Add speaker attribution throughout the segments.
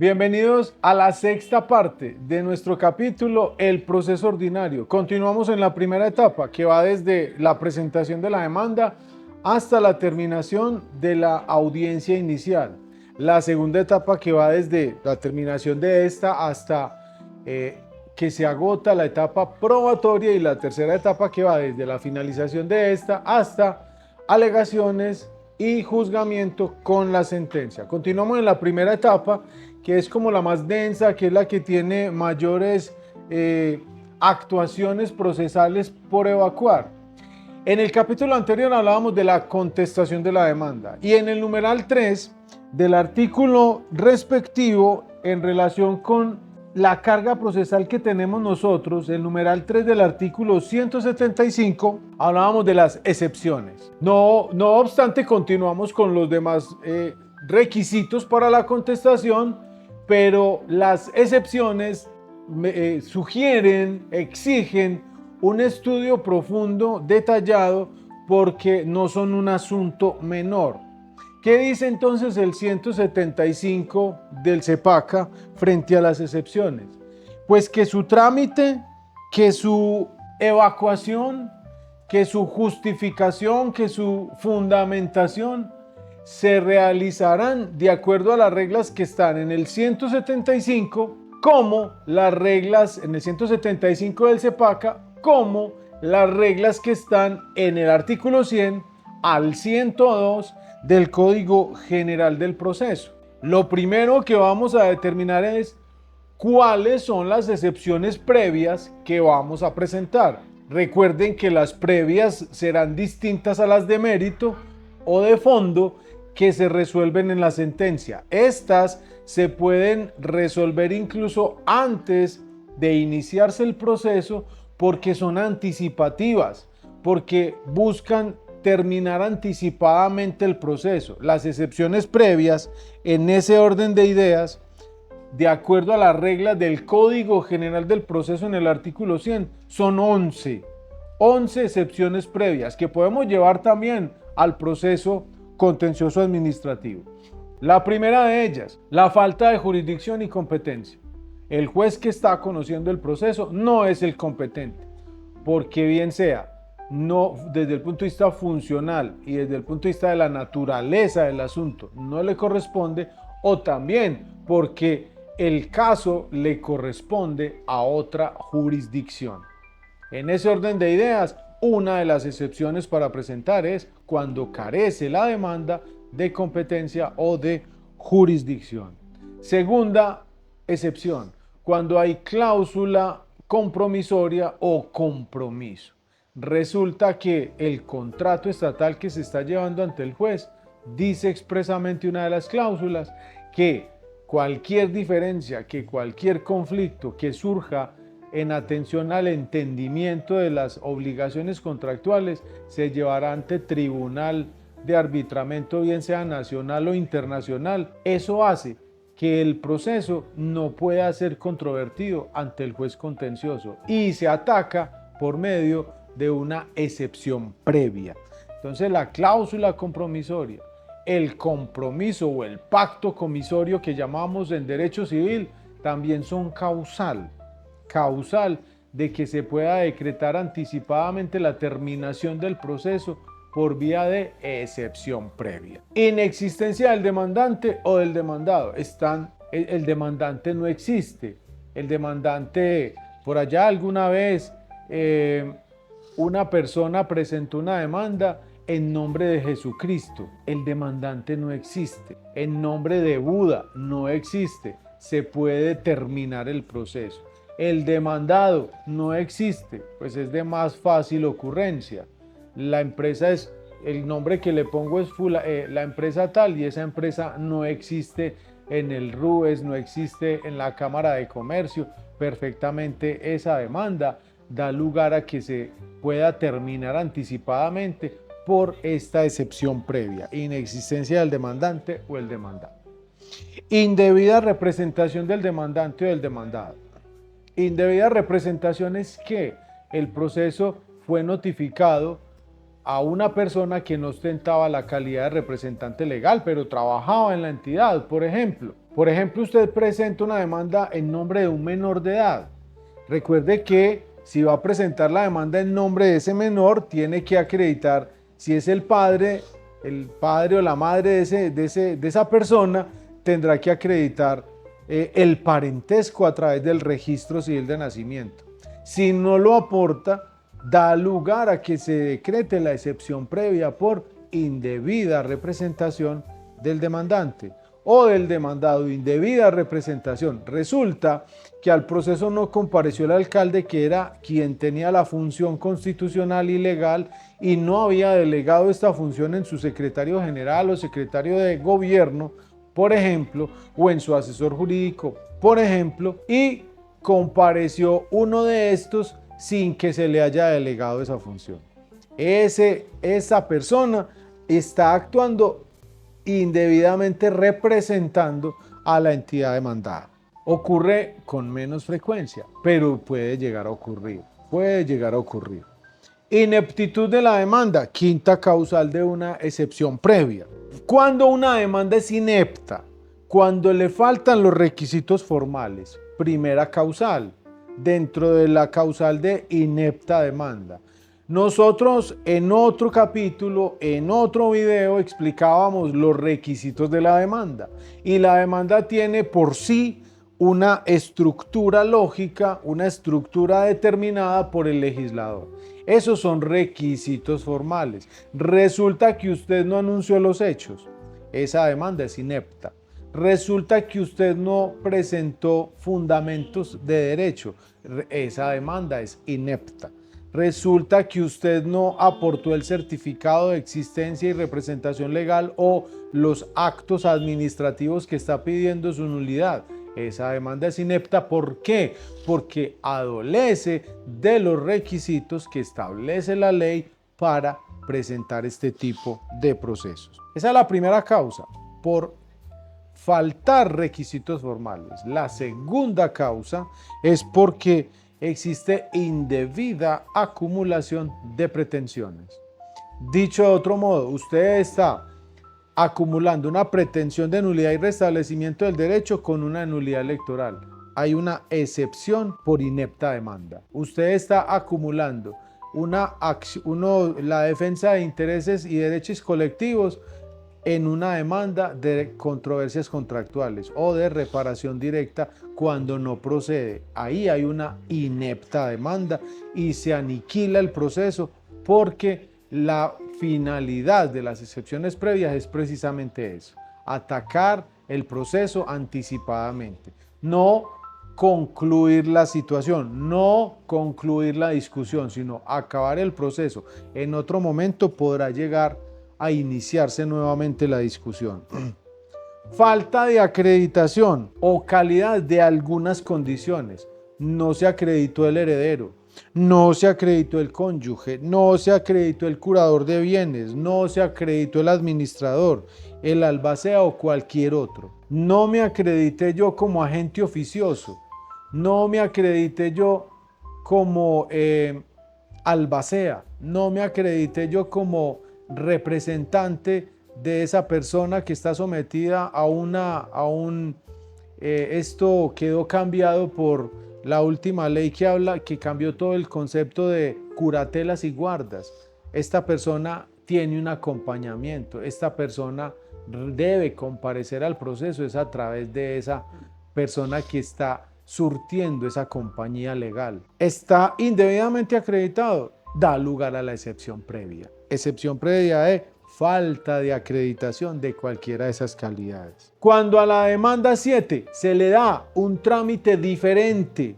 Speaker 1: Bienvenidos a la sexta parte de nuestro capítulo, el proceso ordinario. Continuamos en la primera etapa, que va desde la presentación de la demanda hasta la terminación de la audiencia inicial. La segunda etapa, que va desde la terminación de esta hasta que se agota la etapa probatoria, y la tercera etapa, que va desde la finalización de esta hasta alegaciones y juzgamiento con la sentencia. Continuamos en la primera etapa, que es como la más densa, que es la que tiene mayores actuaciones procesales por evacuar. En el capítulo anterior hablábamos de la contestación de la demanda, y en el numeral 3 del artículo respectivo en relación con la carga procesal que tenemos nosotros, el numeral 3 del artículo 175, hablábamos de las excepciones. No obstante, continuamos con los demás requisitos para la contestación, pero las excepciones sugieren, exigen un estudio profundo, detallado, porque no son un asunto menor. ¿Qué dice entonces el 175 del CEPACA frente a las excepciones? Pues que su trámite, que su evacuación, que su justificación, que su fundamentación se realizarán de acuerdo a las reglas que están en el 175, como las reglas en el 175 del CEPACA, como las reglas que están en el artículo 100 al 102 del Código General del Proceso. Lo primero que vamos a determinar es cuáles son las excepciones previas que vamos a presentar. Recuerden que las previas serán distintas a las de mérito o de fondo que se resuelven en la sentencia. Estas se pueden resolver incluso antes de iniciarse el proceso, porque son anticipativas, porque buscan terminar anticipadamente el proceso. Las excepciones previas, en ese orden de ideas, de acuerdo a las reglas del Código General del Proceso en el artículo 100, son 11 excepciones previas que podemos llevar también al proceso contencioso administrativo. La primera de ellas, la falta de jurisdicción y competencia. El juez que está conociendo el proceso no es el competente, porque bien sea no desde el punto de vista funcional y desde el punto de vista de la naturaleza del asunto no le corresponde, o también porque el caso le corresponde a otra jurisdicción. En ese orden de ideas, una de las excepciones para presentar es cuando carece la demanda de competencia o de jurisdicción. Segunda excepción, cuando hay cláusula compromisoria o compromiso. Resulta que el contrato estatal que se está llevando ante el juez dice expresamente, una de las cláusulas, que cualquier diferencia, que cualquier conflicto que surja en atención al entendimiento de las obligaciones contractuales se llevará ante tribunal de arbitramiento, bien sea nacional o internacional. Eso hace que el proceso no pueda ser controvertido ante el juez contencioso y se ataca por medio de una excepción previa. Entonces, la cláusula compromisoria, el compromiso o el pacto comisorio que llamamos en derecho civil, también son causal de que se pueda decretar anticipadamente la terminación del proceso por vía de excepción previa. Inexistencia del demandante o del demandado. El demandante no existe. El demandante, por allá alguna vez, una persona presentó una demanda en nombre de Jesucristo. El demandante no existe. En nombre de Buda no existe. Se puede terminar el proceso. El demandado no existe, pues es de más fácil ocurrencia. La empresa es, el nombre que le pongo es la empresa tal, y esa empresa no existe en el RUES, no existe en la Cámara de Comercio. Perfectamente esa demanda da lugar a que se pueda terminar anticipadamente por esta excepción previa, inexistencia del demandante o el demandado. Indebida representación del demandante o del demandado. Indebida representación es que el proceso fue notificado a una persona que no ostentaba la calidad de representante legal, pero trabajaba en la entidad. Por ejemplo, usted presenta una demanda en nombre de un menor de edad. Recuerde que si va a presentar la demanda en nombre de ese menor, tiene que acreditar si es el padre o la madre de esa persona, tendrá que acreditar el parentesco a través del registro civil de nacimiento. Si no lo aporta, da lugar a que se decrete la excepción previa por indebida representación del demandante o del demandado. Indebida representación. Resulta que al proceso no compareció el alcalde, que era quien tenía la función constitucional y legal, y no había delegado esta función en su secretario general o secretario de gobierno, por ejemplo, o en su asesor jurídico, por ejemplo, y compareció uno de estos sin que se le haya delegado esa función. Esa persona está actuando indebidamente representando a la entidad demandada. Ocurre con menos frecuencia, pero puede llegar a ocurrir. Ineptitud de la demanda, quinta causal de una excepción previa. Cuando una demanda es inepta, cuando le faltan los requisitos formales, primera causal, dentro de la causal de inepta demanda. Nosotros en otro capítulo, en otro video, explicábamos los requisitos de la demanda. Y la demanda tiene por sí una estructura lógica, una estructura determinada por el legislador. Esos son requisitos formales. Resulta que usted no anunció los hechos. Esa demanda es inepta. Resulta que usted no presentó fundamentos de derecho. Esa demanda es inepta. Resulta que usted no aportó el certificado de existencia y representación legal o los actos administrativos que está pidiendo su nulidad. Esa demanda es inepta. ¿Por qué? Porque adolece de los requisitos que establece la ley para presentar este tipo de procesos. Esa es la primera causa, por faltar requisitos formales. La segunda causa es porque existe indebida acumulación de pretensiones. Dicho de otro modo, usted está acumulando una pretensión de nulidad y restablecimiento del derecho con una nulidad electoral. Hay una excepción por inepta demanda. Usted está acumulando la defensa de intereses y derechos colectivos en una demanda de controversias contractuales o de reparación directa cuando no procede. Ahí hay una inepta demanda y se aniquila el proceso, porque la finalidad de las excepciones previas es precisamente eso: atacar el proceso anticipadamente, no concluir la situación, no concluir la discusión, sino acabar el proceso. En otro momento podrá llegar a iniciarse nuevamente la discusión. Falta de acreditación o calidad de algunas condiciones. No se acreditó el heredero, no se acreditó el cónyuge, no se acreditó el curador de bienes, no se acreditó el administrador, el albacea o cualquier otro. No me acredité yo como agente oficioso, no me acredité yo como albacea, no me acredité yo como representante de esa persona que está sometida esto quedó cambiado por la última ley que cambió todo el concepto de curatelas y guardas. Esta persona tiene un acompañamiento, esta persona debe comparecer al proceso, es a través de esa persona que está surtiendo esa compañía legal. Está indebidamente acreditado, da lugar a la excepción previa. Excepción previa de falta de acreditación de cualquiera de esas calidades. Cuando a la demanda 7 se le da un trámite diferente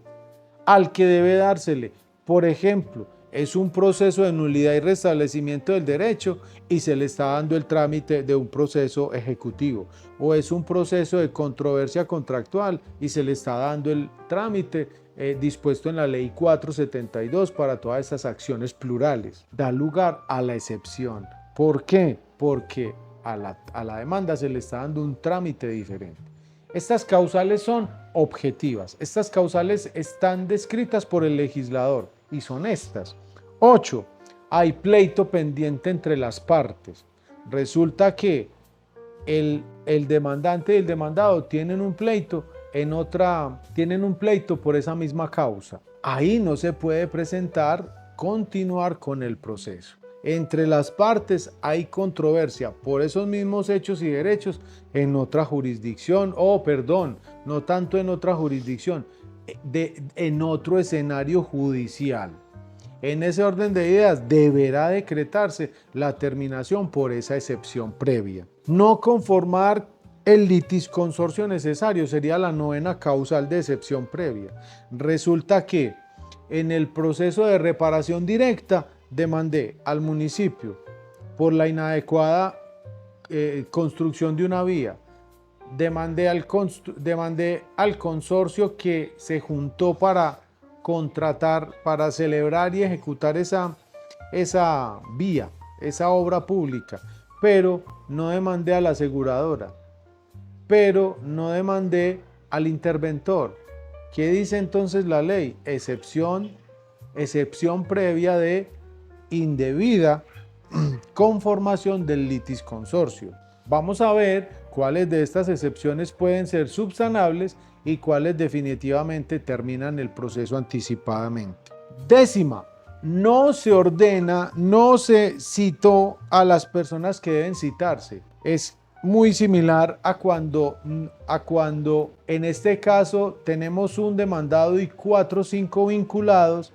Speaker 1: al que debe dársele, por ejemplo, es un proceso de nulidad y restablecimiento del derecho y se le está dando el trámite de un proceso ejecutivo, o es un proceso de controversia contractual y se le está dando el trámite dispuesto en la ley 472 para todas estas acciones plurales, da lugar a la excepción. ¿Por qué? Porque a la demanda se le está dando un trámite diferente. Estas causales son objetivas, estas causales están descritas por el legislador y son estas. 8. hay pleito pendiente entre las partes. Resulta que el demandante y el demandado tienen un pleito por esa misma causa. Ahí no se puede continuar con el proceso. Entre las partes hay controversia por esos mismos hechos y derechos en otra jurisdicción, no tanto en otra jurisdicción, en otro escenario judicial. En ese orden de ideas deberá decretarse la terminación por esa excepción previa. No conformar el litisconsorcio necesario sería la novena causal de excepción previa. Resulta que en el proceso de reparación directa demandé al municipio por la inadecuada construcción de una vía. Demandé al consorcio que se juntó para contratar, para celebrar y ejecutar esa vía, esa obra pública, pero no demandé a la aseguradora, pero no demandé al interventor. ¿Qué dice entonces la ley? Excepción previa de indebida conformación del litisconsorcio. Vamos a ver cuáles de estas excepciones pueden ser subsanables y cuáles definitivamente terminan el proceso anticipadamente. Décima, no se ordena, no se citó a las personas que deben citarse. Es muy similar a cuando en este caso tenemos un demandado y 4 o 5 vinculados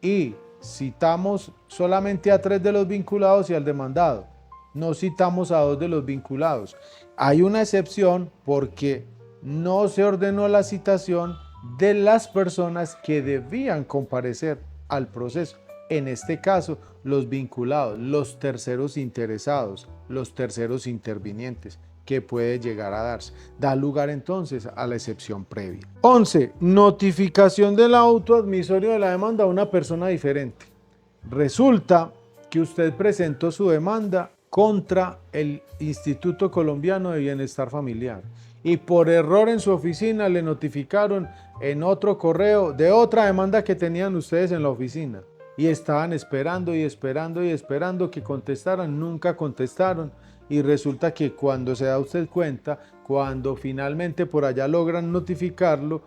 Speaker 1: y citamos solamente a 3 de los vinculados y al demandado. No citamos a 2 de los vinculados. Hay una excepción porque no se ordenó la citación de las personas que debían comparecer al proceso. En este caso, los vinculados, los terceros interesados, los terceros intervinientes, que puede llegar a darse. Da lugar entonces a la excepción previa. 11. Notificación del auto admisorio de la demanda a una persona diferente. Resulta que usted presentó su demanda contra el Instituto Colombiano de Bienestar Familiar y por error en su oficina le notificaron en otro correo de otra demanda que tenían ustedes en la oficina y estaban esperando que contestaran, nunca contestaron y resulta que cuando se da usted cuenta, cuando finalmente por allá logran notificarlo,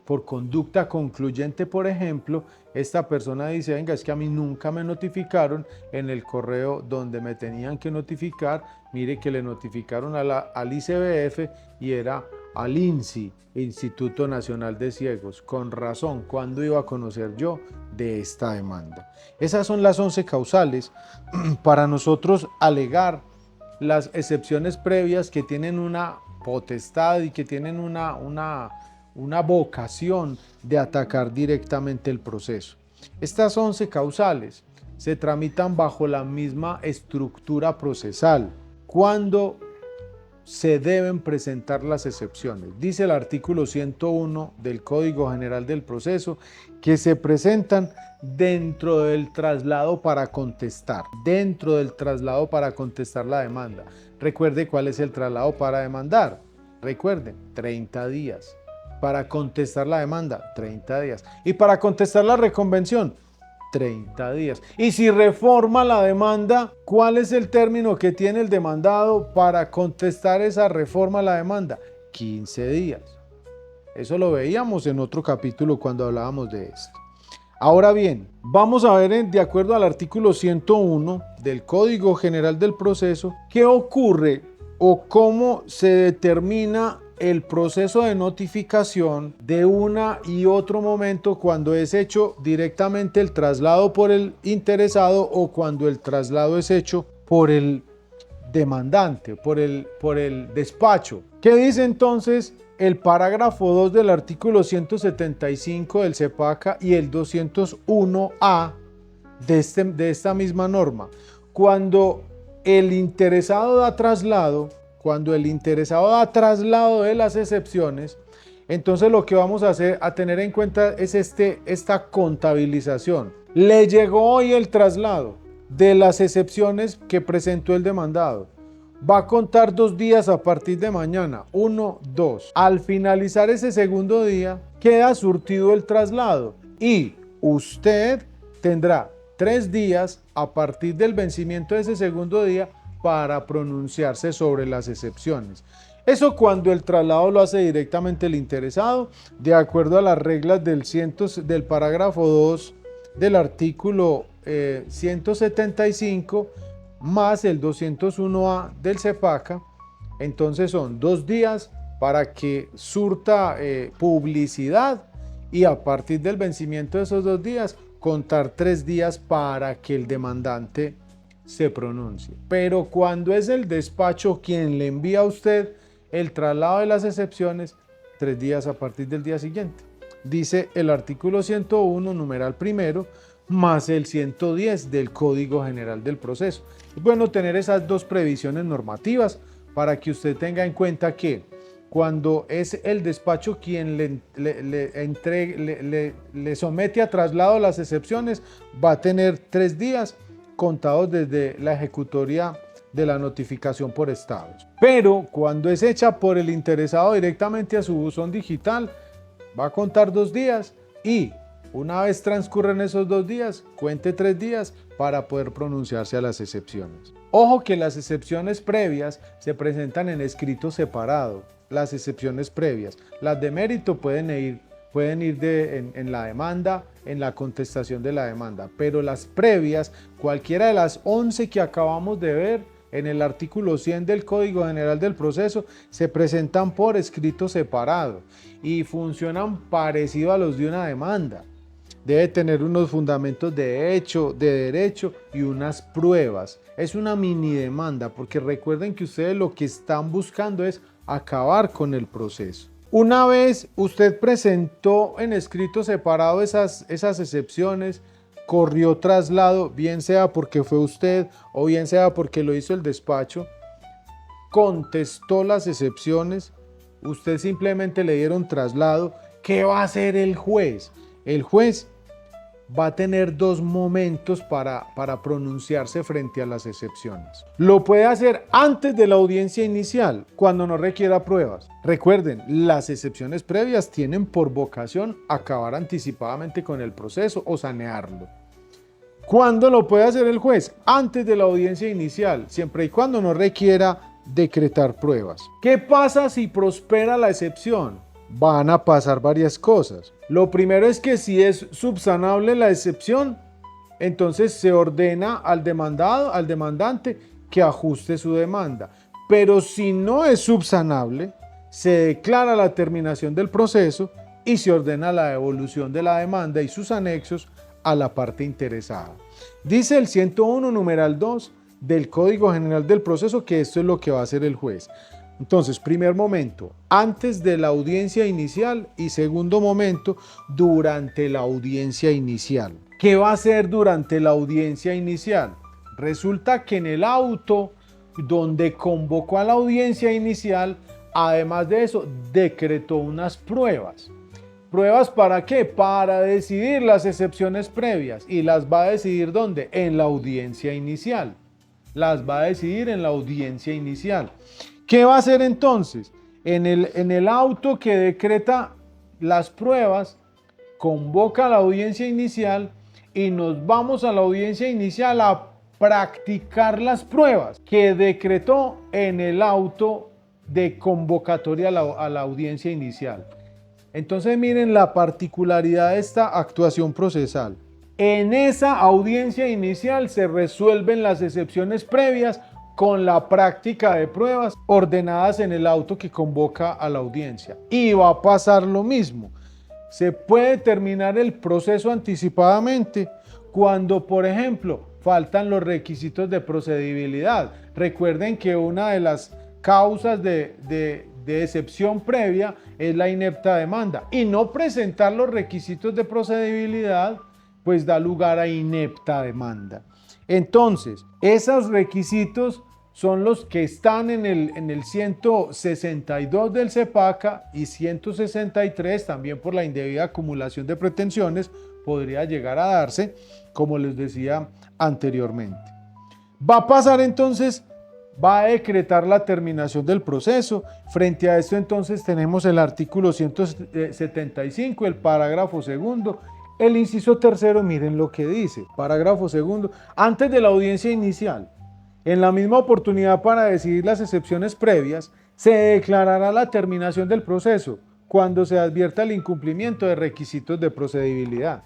Speaker 1: por conducta concluyente, por ejemplo, esta persona dice, venga, es que a mí nunca me notificaron en el correo donde me tenían que notificar, mire que le notificaron al ICBF y era al INSI, Instituto Nacional de Ciegos. Con razón, ¿cuándo iba a conocer yo de esta demanda? Esas son las 11 causales para nosotros alegar las excepciones previas que tienen una potestad y que tienen una vocación de atacar directamente el proceso. Estas 11 causales se tramitan bajo la misma estructura procesal. ¿Cuándo se deben presentar las excepciones? Dice el artículo 101 del Código General del Proceso que se presentan dentro del traslado para contestar, la demanda. Recuerde cuál es el traslado para demandar. Recuerden, 30 días. Para contestar la demanda, 30 días. Y para contestar la reconvención, 30 días. Y si reforma la demanda, ¿cuál es el término que tiene el demandado para contestar esa reforma a la demanda? 15 días. Eso lo veíamos en otro capítulo cuando hablábamos de esto. Ahora bien, vamos a ver de acuerdo al artículo 101 del Código General del Proceso, qué ocurre o cómo se determina el proceso de notificación de una y otro momento cuando es hecho directamente el traslado por el interesado o cuando el traslado es hecho por el demandante, por el despacho. ¿Qué dice entonces el parágrafo 2 del artículo 175 del CEPACA y el 201A de esta misma norma? Cuando el interesado da traslado de las excepciones, entonces lo que vamos a tener en cuenta es esta contabilización. Le llegó hoy el traslado de las excepciones que presentó el demandado. Va a contar 2 días a partir de mañana, 1, 2. Al finalizar ese segundo día, queda surtido el traslado y usted tendrá 3 días a partir del vencimiento de ese segundo día para pronunciarse sobre las excepciones. Eso cuando el traslado lo hace directamente el interesado, de acuerdo a las reglas del parágrafo 2 del artículo 175 más el 201A del CEPACA. Entonces son 2 días para que surta publicidad y a partir del vencimiento de esos 2 días contar 3 días para que el demandante se pronuncie. Pero cuando es el despacho quien le envía a usted el traslado de las excepciones, 3 días a partir del día siguiente. Dice el artículo 101, numeral primero, más el 110 del Código General del Proceso. Es bueno tener esas 2 previsiones normativas para que usted tenga en cuenta que cuando es el despacho quien le somete a traslado las excepciones, va a tener 3 días contados desde la ejecutoria de la notificación por estados. Pero cuando es hecha por el interesado directamente a su buzón digital, va a contar 2 días y una vez transcurren esos 2 días, cuente 3 días para poder pronunciarse a las excepciones. Ojo que las excepciones previas se presentan en escrito separado. Las excepciones previas, las de mérito pueden ir en la demanda, en la contestación de la demanda, pero las previas, cualquiera de las 11 que acabamos de ver en el artículo 100 del Código General del Proceso, se presentan por escrito separado y funcionan parecido a los de una demanda. Debe tener unos fundamentos de hecho, de derecho y unas pruebas. Es una mini demanda porque recuerden que ustedes lo que están buscando es acabar con el proceso. Una vez usted presentó en escrito separado esas excepciones, corrió traslado, bien sea porque fue usted o bien sea porque lo hizo el despacho, contestó las excepciones, usted simplemente le dieron traslado. ¿Qué va a hacer el juez? El juez va a tener 2 momentos para pronunciarse frente a las excepciones. Lo puede hacer antes de la audiencia inicial, cuando no requiera pruebas. Recuerden, las excepciones previas tienen por vocación acabar anticipadamente con el proceso o sanearlo. ¿Cuándo lo puede hacer el juez? Antes de la audiencia inicial, siempre y cuando no requiera decretar pruebas. ¿Qué pasa si prospera la excepción? Van a pasar varias cosas. Lo primero es que si es subsanable la excepción, entonces se ordena al demandante que ajuste su demanda. Pero si no es subsanable, se declara la terminación del proceso y se ordena la devolución de la demanda y sus anexos a la parte interesada. Dice el 101, numeral 2 del Código General del Proceso que esto es lo que va a hacer el juez. Entonces, primer momento, antes de la audiencia inicial y segundo momento, durante la audiencia inicial. ¿Qué va a hacer durante la audiencia inicial? Resulta que en el auto donde convocó a la audiencia inicial, además de eso, decretó unas pruebas. ¿Pruebas para qué? Para decidir las excepciones previas. ¿Y las va a decidir dónde? En la audiencia inicial. Las va a decidir en la audiencia inicial. ¿Qué va a hacer entonces? En el auto que decreta las pruebas, convoca a la audiencia inicial y nos vamos a la audiencia inicial a practicar las pruebas que decretó en el auto de convocatoria a la audiencia inicial. Entonces miren la particularidad de esta actuación procesal. En esa audiencia inicial se resuelven las excepciones previas con la práctica de pruebas ordenadas en el auto que convoca a la audiencia. Y va a pasar lo mismo. Se puede terminar el proceso anticipadamente cuando, por ejemplo, faltan los requisitos de procedibilidad. Recuerden que una de las causas de excepción previa es la inepta demanda. Y no presentar los requisitos de procedibilidad, pues da lugar a inepta demanda. Entonces, esos requisitos son los que están en el 162 del CEPACA y 163, también por la indebida acumulación de pretensiones, podría llegar a darse, como les decía anteriormente. Va a pasar entonces, va a decretar la terminación del proceso. Frente a esto entonces tenemos el artículo 175, el parágrafo segundo, El inciso tercero, miren lo que dice, parágrafo segundo, antes de la audiencia inicial, en la misma oportunidad para decidir las excepciones previas, se declarará la terminación del proceso cuando se advierta el incumplimiento de requisitos de procedibilidad.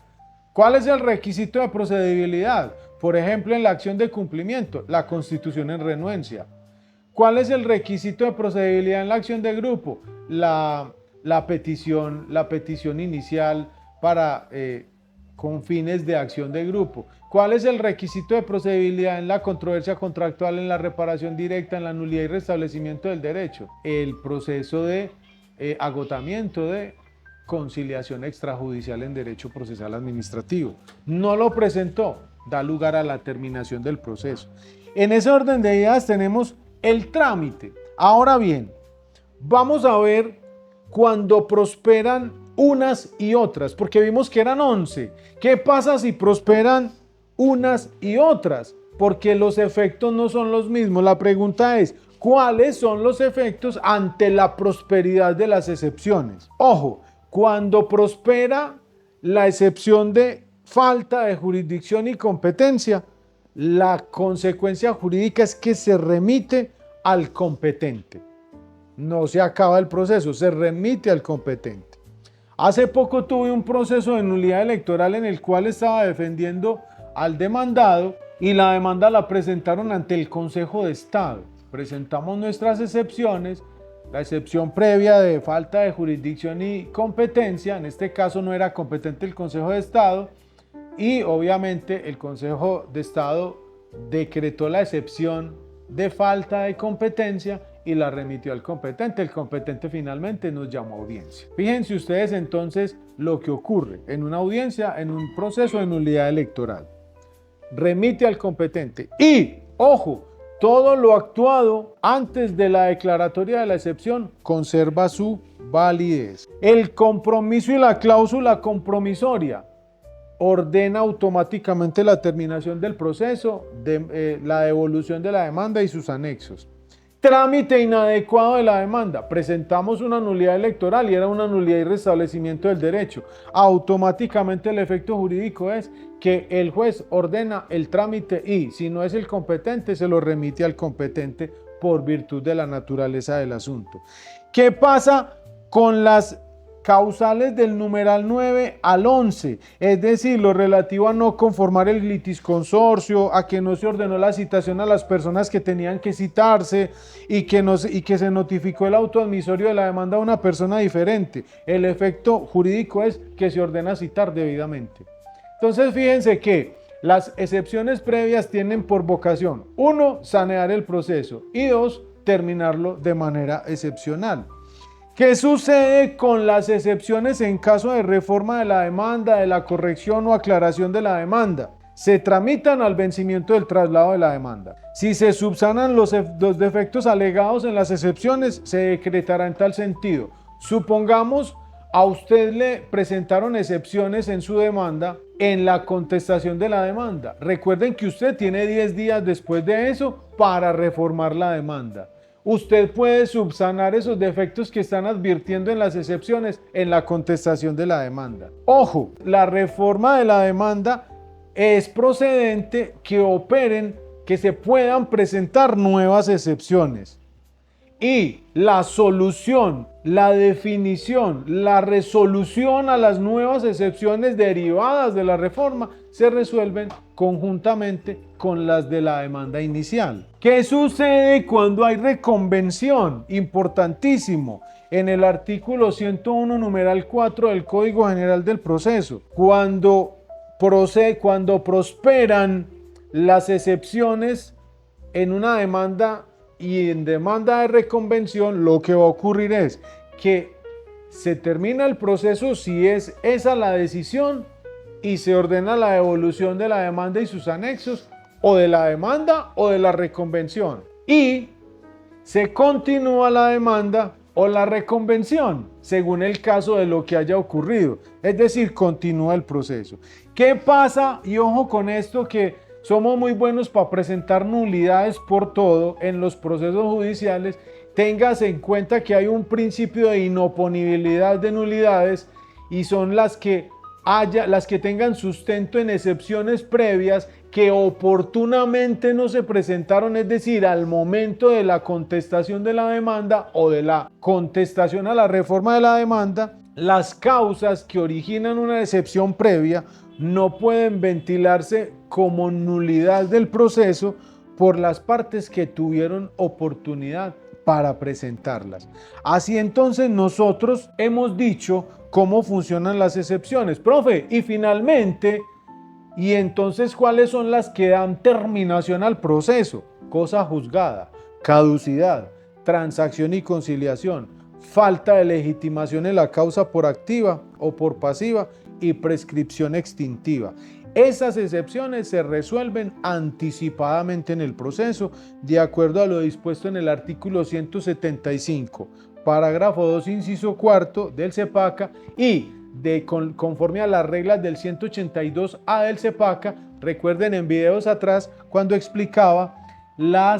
Speaker 1: ¿Cuál es el requisito de procedibilidad? Por ejemplo, en la acción de cumplimiento, la constitución en renuencia. ¿Cuál es el requisito de procedibilidad en la acción de grupo? La petición inicial para con fines de acción de grupo. ¿Cuál es el requisito de procedibilidad en la controversia contractual, en la reparación directa, en la nulidad y restablecimiento del derecho? El proceso de agotamiento de conciliación extrajudicial en derecho procesal administrativo. No lo presentó, da lugar a la terminación del proceso. En ese orden de ideas tenemos el trámite. Ahora bien, vamos a ver cuando prosperan unas y otras, porque vimos que eran 11. ¿Qué pasa si prosperan unas y otras? Porque los efectos no son los mismos. La pregunta es, ¿cuáles son los efectos ante la prosperidad de las excepciones? Ojo, cuando prospera la excepción de falta de jurisdicción y competencia, la consecuencia jurídica es que se remite al competente. No se acaba el proceso, se remite al competente. Hace poco tuve un proceso de nulidad electoral en el cual estaba defendiendo al demandado y la demanda la presentaron ante el Consejo de Estado. Presentamos nuestras excepciones, la excepción previa de falta de jurisdicción y competencia, en este caso no era competente el Consejo de Estado, y obviamente el Consejo de Estado decretó la excepción de falta de competencia y la remitió al competente. El competente finalmente nos llamó a audiencia. Fíjense ustedes entonces lo que ocurre en una audiencia, en un proceso de nulidad electoral. Remite al competente y, ojo, todo lo actuado antes de la declaratoria de la excepción conserva su validez. El compromiso y la cláusula compromisoria ordena automáticamente la terminación del proceso, la devolución de la demanda y sus anexos. Trámite inadecuado de la demanda. Presentamos una nulidad electoral y era una nulidad y restablecimiento del derecho. Automáticamente el efecto jurídico es que el juez ordena el trámite y si no es el competente se lo remite al competente por virtud de la naturaleza del asunto. ¿Qué pasa con las causales del numeral 9 al 11, es decir, lo relativo a no conformar el litisconsorcio, a que no se ordenó la citación a las personas que tenían que citarse y que se notificó el auto admisorio de la demanda a una persona diferente? El efecto jurídico es que se ordena citar debidamente. Entonces, fíjense que las excepciones previas tienen por vocación, 1, sanear el proceso y 2, terminarlo de manera excepcional. ¿Qué sucede con las excepciones en caso de reforma de la demanda, de la corrección o aclaración de la demanda? Se tramitan al vencimiento del traslado de la demanda. Si se subsanan los defectos alegados en las excepciones, se decretará en tal sentido. Supongamos a usted le presentaron excepciones en su demanda en la contestación de la demanda. Recuerden que usted tiene 10 días después de eso para reformar la demanda. Usted puede subsanar esos defectos que están advirtiendo en las excepciones en la contestación de la demanda. Ojo, la reforma de la demanda es procedente que operen, que se puedan presentar nuevas excepciones. Y la solución, la definición, la resolución a las nuevas excepciones derivadas de la reforma se resuelven conjuntamente con las de la demanda inicial. ¿Qué sucede cuando hay reconvención? Importantísimo. En el artículo 101, numeral 4 del Código General del Proceso, cuando prosperan las excepciones en una demanda y en demanda de reconvención, lo que va a ocurrir es que se termina el proceso si es esa la decisión y se ordena la devolución de la demanda y sus anexos, o de la demanda o de la reconvención, y se continúa la demanda o la reconvención según el caso de lo que haya ocurrido, es decir, continúa el proceso. ¿Qué pasa? Y ojo con esto, que somos muy buenos para presentar nulidades por todo en los procesos judiciales. Téngase en cuenta que hay un principio de inoponibilidad de nulidades y son las que las que tengan sustento en excepciones previas que oportunamente no se presentaron, es decir, al momento de la contestación de la demanda o de la contestación a la reforma de la demanda, las causas que originan una excepción previa no pueden ventilarse como nulidad del proceso por las partes que tuvieron oportunidad para presentarlas. Así entonces nosotros hemos dicho cómo funcionan las excepciones. Profe, y finalmente, ¿y entonces cuáles son las que dan terminación al proceso? Cosa juzgada, caducidad, transacción y conciliación, falta de legitimación en la causa por activa o por pasiva y prescripción extintiva. Esas excepciones se resuelven anticipadamente en el proceso, de acuerdo a lo dispuesto en el artículo 175, parágrafo 2, inciso cuarto del CEPACA y conforme a las reglas del 182A del CEPACA. Recuerden en videos atrás cuando explicaba la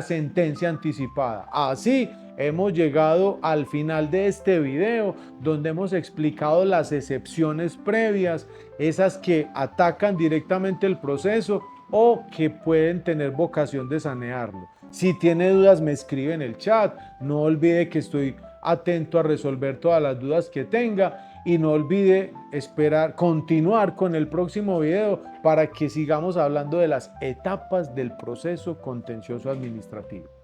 Speaker 1: sentencia anticipada. Así hemos llegado al final de este video, donde hemos explicado las excepciones previas, esas que atacan directamente el proceso o que pueden tener vocación de sanearlo. Si tiene dudas, me escribe en el chat. No olvide que estoy atento a resolver todas las dudas que tenga. Y no olvide continuar con el próximo video para que sigamos hablando de las etapas del proceso contencioso administrativo.